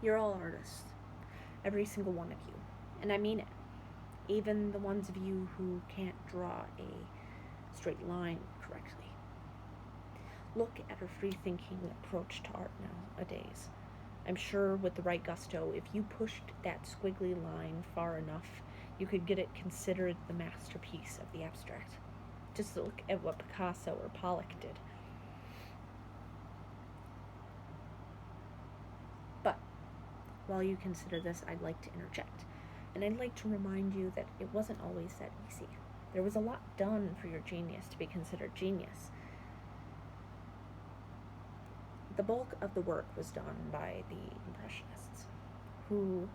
You're all artists, every single one of you. And I mean it. Even the ones of you who can't draw a straight line correctly. Look at her free thinking approach to art nowadays. I'm sure with the right gusto, if you pushed that squiggly line far enough, you could get it considered the masterpiece of the abstract. Just look at what Picasso or Pollock did. But while you consider this, I'd like to interject. And I'd like to remind you that it wasn't always that easy. There was a lot done for your genius to be considered genius. The bulk of the work was done by the Impressionists, who,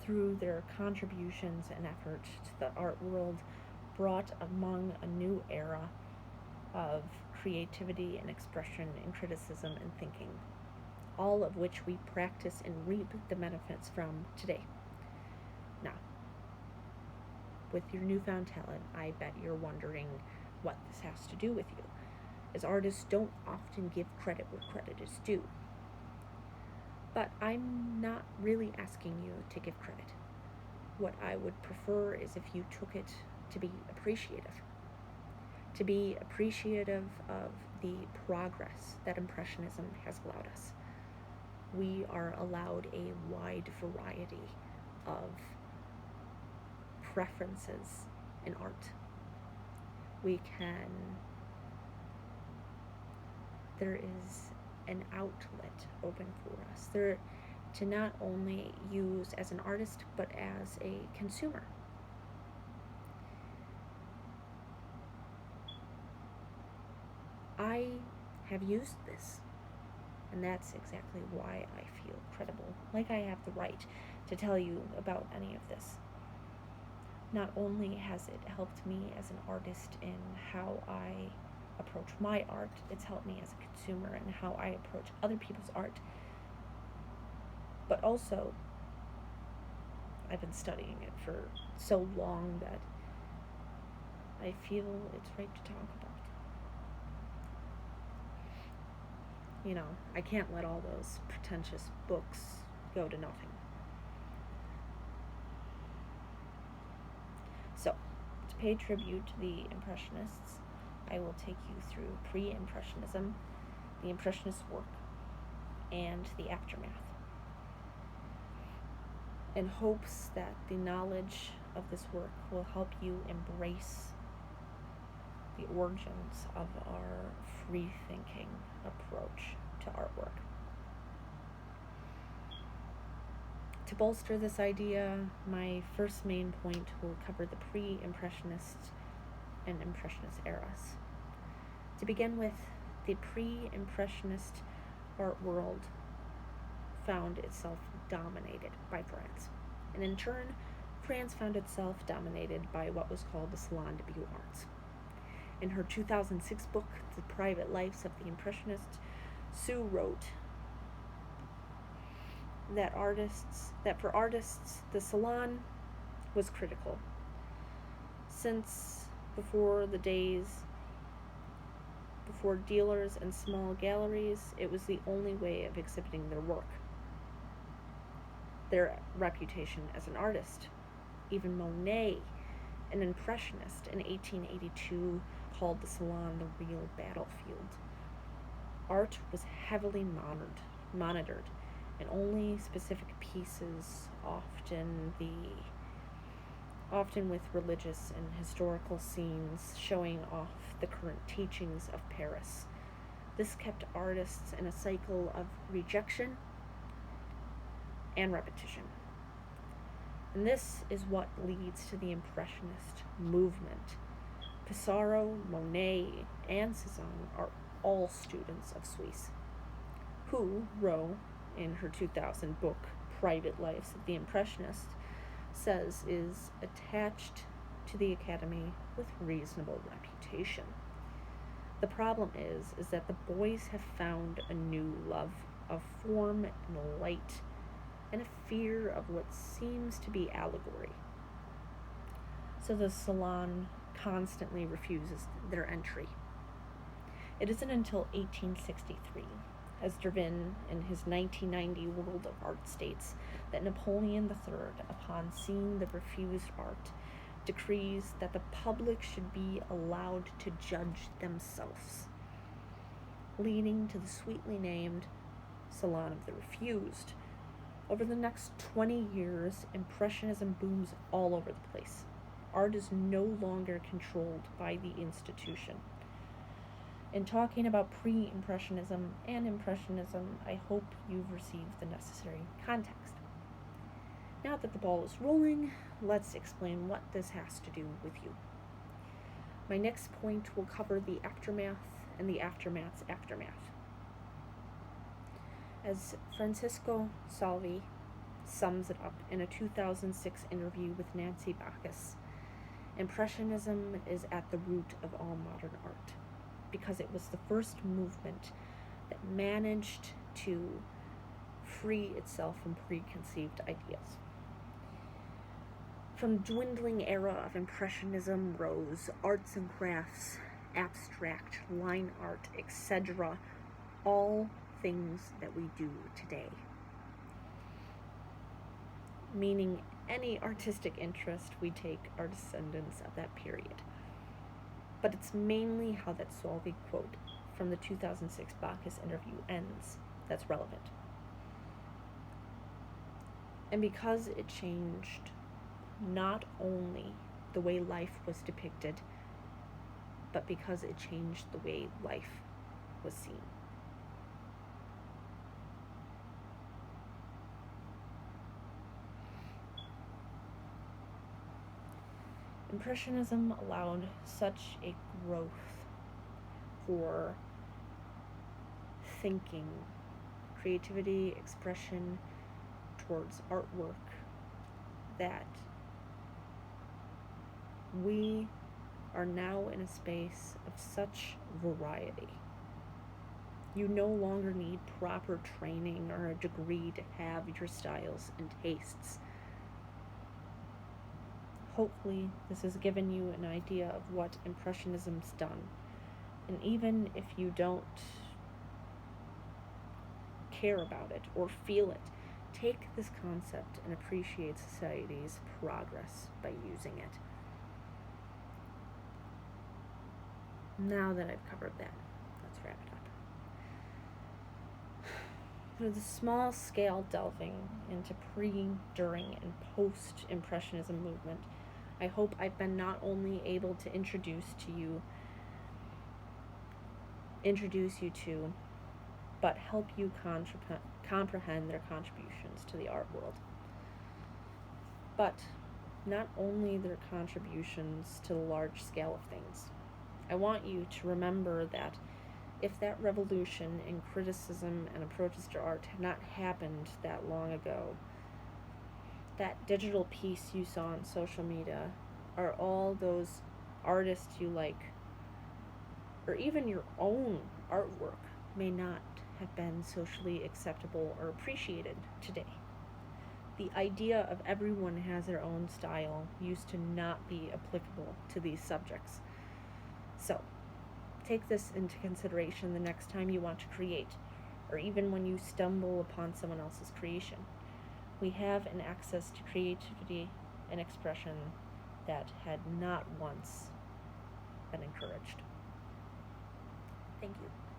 through their contributions and effort to the art world, brought among a new era of creativity and expression and criticism and thinking, all of which we practice and reap the benefits from today. Now, with your newfound talent, I bet you're wondering what this has to do with you, as artists don't often give credit where credit is due. But I'm not really asking you to give credit. What I would prefer is if you took it to be appreciative. To be appreciative of the progress that Impressionism has allowed us. We are allowed a wide variety of preferences in art. There is an outlet open for us. To not only use as an artist, but as a consumer. I have used this, and that's exactly why I feel credible, like I have the right to tell you about any of this. Not only has it helped me as an artist in how I approach my art, it's helped me as a consumer in how I approach other people's art, but also I've been studying it for so long that I feel it's right to talk about. You know, I can't let all those pretentious books go to nothing. So, to pay tribute to the Impressionists, I will take you through pre-Impressionism, the Impressionist work, and the aftermath, in hopes that the knowledge of this work will help you embrace the origins of our free-thinking approach to artwork. To bolster this idea, my first main point will cover the pre-Impressionist and Impressionist eras. To begin with, the pre-Impressionist art world found itself dominated by France, and in turn, France found itself dominated by what was called the Salon de Beaux Arts. In her 2006 book, The Private Lives of the Impressionists, Sue wrote that for artists, the salon was critical. Since before dealers and small galleries, it was the only way of exhibiting their work, their reputation as an artist. Even Monet, an impressionist in 1882, called the salon the real battlefield. Art was heavily monitored, and only specific pieces, often with religious and historical scenes showing off the current teachings of Paris. This kept artists in a cycle of rejection and repetition. And this is what leads to the Impressionist movement. Pissarro, Monet, and Cézanne are all students of Suisse, who Rowe, in her 2000 book, Private Lives of the Impressionists, says is attached to the Academy with reasonable reputation. The problem is that the boys have found a new love of form and light, and a fear of what seems to be allegory. So the salon constantly refuses their entry. It isn't until 1863 as Dervin in his 1990 World of Art states that Napoleon III, upon seeing the refused art, decrees that the public should be allowed to judge themselves, leading to the sweetly named Salon of the Refused. Over the next 20 years, Impressionism booms all over the place. Art is no longer controlled by the institution. In talking about pre-Impressionism and Impressionism, I hope you've received the necessary context. Now that the ball is rolling, let's explain what this has to do with you. My next point will cover the aftermath and the aftermath's aftermath. As Francisco Salvi sums it up in a 2006 interview with Nancy Bacchus, Impressionism is at the root of all modern art, because it was the first movement that managed to free itself from preconceived ideas. From the dwindling era of Impressionism rose arts and crafts, abstract, line art, etc., all things that we do today. Meaning any artistic interest we take are descendants of that period. But it's mainly how that Salvi quote from the 2006 Bacchus interview ends that's relevant. And because it changed not only the way life was depicted, but because it changed the way life was seen. Impressionism allowed such a growth for thinking, creativity, expression towards artwork that we are now in a space of such variety. You no longer need proper training or a degree to have your styles and tastes. Hopefully, this has given you an idea of what Impressionism's done. And even if you don't care about it or feel it, take this concept and appreciate society's progress by using it. Now that I've covered that, let's wrap it up. Through the small scale delving into pre, during, and post-Impressionism movement, I hope I've been not only able to introduce you to, but help you comprehend their contributions to the art world. But not only their contributions to the large scale of things. I want you to remember that if that revolution in criticism and approaches to art had not happened that long ago, that digital piece you saw on social media, or all those artists you like, or even your own artwork may not have been socially acceptable or appreciated today. The idea of everyone has their own style used to not be applicable to these subjects. So, take this into consideration the next time you want to create, or even when you stumble upon someone else's creation. We have an access to creativity and expression that had not once been encouraged. Thank you.